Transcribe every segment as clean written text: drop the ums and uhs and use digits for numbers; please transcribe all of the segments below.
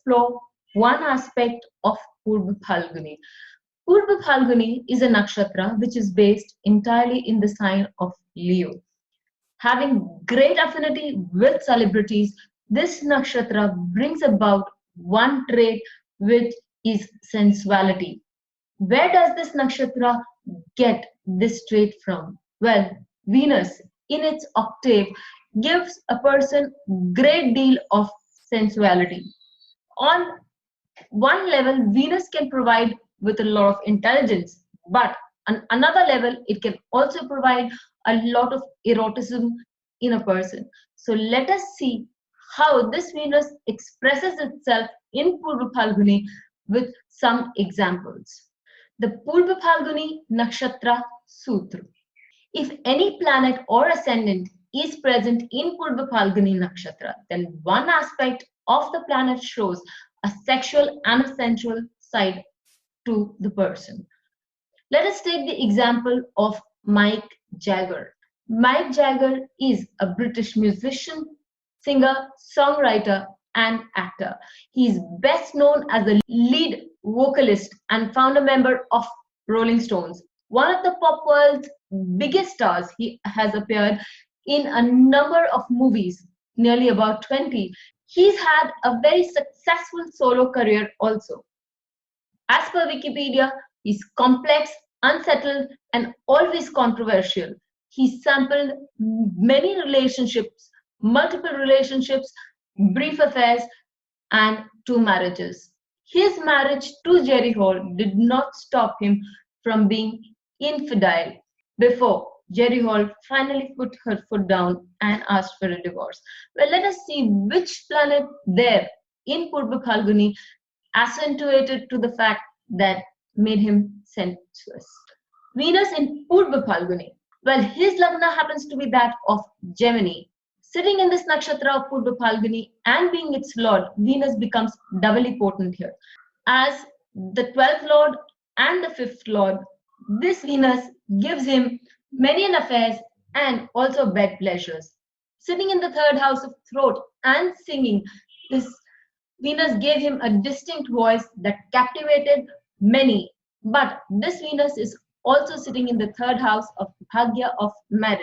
explore one aspect of Purva Phalguni. Purva Phalguni is a nakshatra which is based entirely in the sign of Leo. Having great affinity with celebrities, this nakshatra brings about one trait which is sensuality. Where does this nakshatra get this trait from? Well, Venus in its octave gives a person great deal of sensuality. On one level, Venus can provide with a lot of intelligence, but on another level, it can also provide a lot of eroticism in a person. So let us see how this Venus expresses itself in Purva Phalguni with some examples. The Purva Phalguni Nakshatra Sutra. If any planet or ascendant is present in Purva Phalguni Nakshatra, then one aspect of the planet shows a sexual and a sensual side to the person. Let us take the example of MICK Jagger. MICK Jagger is a British musician, singer, songwriter, and actor. He is best known as the lead vocalist and founder member of Rolling Stones. One of the pop world's biggest stars, he has appeared in a number of movies, nearly about 20. He's had a very successful solo career also. As per Wikipedia, he's complex, unsettled, and always controversial. He sampled many relationships, multiple relationships, brief affairs, and 2 marriages. His marriage to Jerry Hall did not stop him from being infidel before Jerry Hall finally put her foot down and asked for a divorce. Well, let us see which planet there in Purva Phalguni accentuated to the fact that made him sensuous. Venus in Purva Phalguni. Well, his Lagna happens to be that of Gemini. Sitting in this nakshatra of Purva Phalguni and being its lord, Venus becomes doubly potent here. As the 12th lord and the 5th lord, this Venus gives him many an affairs and also bed pleasures. Sitting in the 3rd house of throat and singing, this Venus gave him a distinct voice that captivated many. But this Venus is also sitting in the 3rd house of Bhagya of marriage.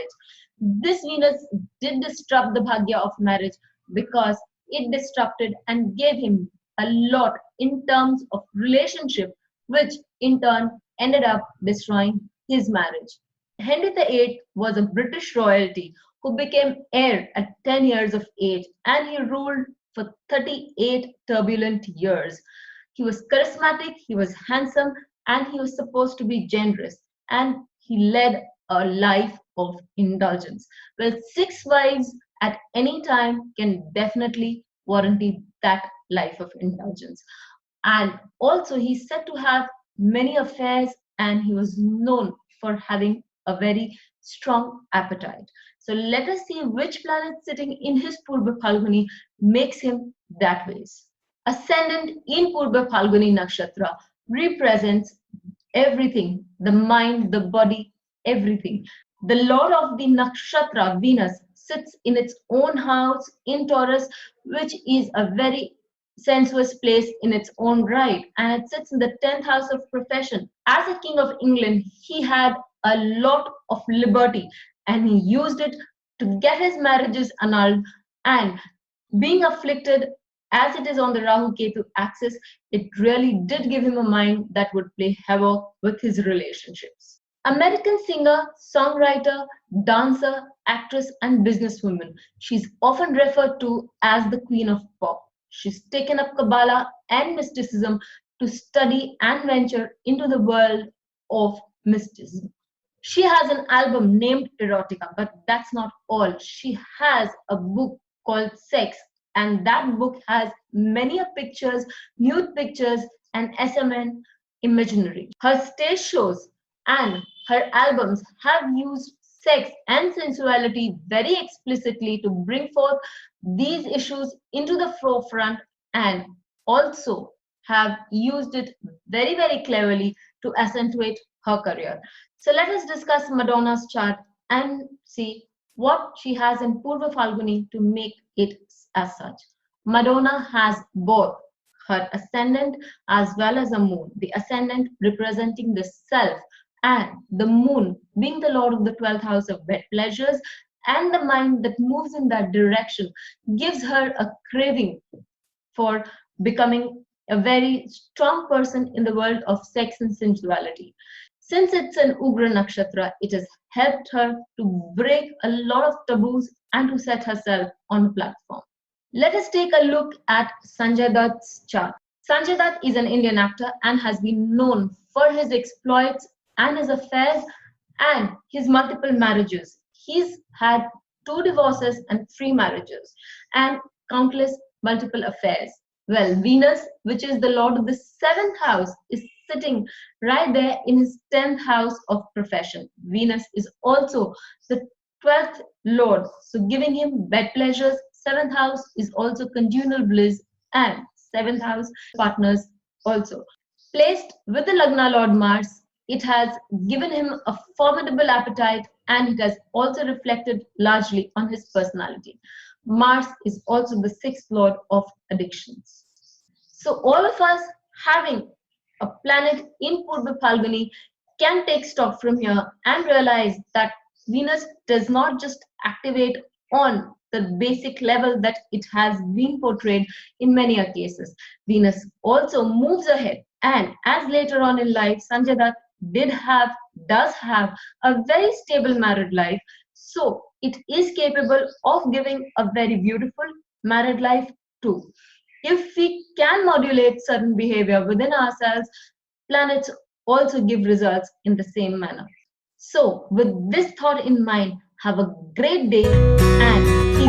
This Venus did disrupt the Bhagya of marriage because it disrupted and gave him a lot in terms of relationship, which in turn ended up destroying his marriage. Henry VIII was a British royalty who became heir at 10 years of age, and he ruled for 38 turbulent years. He was charismatic, he was handsome, and he was supposed to be generous, and he led a life of indulgence. Well, 6 wives at any time can definitely warranty that life of indulgence. And also, he's said to have many affairs, and he was known for having a very strong appetite. So let us see which planet sitting in his Purva Phalguni makes him that way. Ascendant in Purva Phalguni Nakshatra represents everything, the mind, the body, everything. The lord of the nakshatra, Venus, sits in its own house in Taurus, which is a very sensuous place in its own right, and it sits in the 10th house of profession. As a king of England, he had a lot of liberty, and he used it to get his marriages annulled, and being afflicted as it is on the Rahu-Ketu axis, it really did give him a mind that would play havoc with his relationships. American singer, songwriter, dancer, actress, and businesswoman. She's often referred to as the Queen of Pop. She's taken up Kabbalah and mysticism to study and venture into the world of mysticism. She has an album named Erotica, but that's not all. She has a book called Sex, and that book has many pictures, nude pictures, and SMN imaginary. Her stage shows and her albums have used sex and sensuality very explicitly to bring forth these issues into the forefront, and also have used it very, very cleverly to accentuate her career. So let us discuss Madonna's chart and see what she has in Purva Phalguni to make it as such. Madonna has both her ascendant as well as a moon. The ascendant representing the self, and the moon being the lord of the 12th house of bed pleasures, and the mind that moves in that direction gives her a craving for becoming a very strong person in the world of sex and sensuality. Since it's an Ugra Nakshatra, it has helped her to break a lot of taboos and to set herself on the platform. Let us take a look at Sanjay Dutt's chart. Sanjay Dutt is an Indian actor and has been known for his exploits and his affairs and his multiple marriages. He's had 2 divorces and 3 marriages and countless multiple affairs. Well, Venus, which is the lord of the 7th house, is sitting right there in his 10th house of profession. Venus is also the 12th lord, so giving him bed pleasures. 7th house is also conjugal bliss, and 7th house partners also. Placed with the Lagna Lord Mars, it has given him a formidable appetite, and it has also reflected largely on his personality. Mars is also the 6th lord of addictions. So all of us having a planet in Purva Phalguni can take stock from here and realize that Venus does not just activate on the basic level that it has been portrayed in many cases. Venus also moves ahead, and as later on in life, Sanjay Dutt does have a very stable married life, so it is capable of giving a very beautiful married life too. If we can modulate certain behavior within ourselves, planets also give results in the same manner. So, with this thought in mind, have a great day and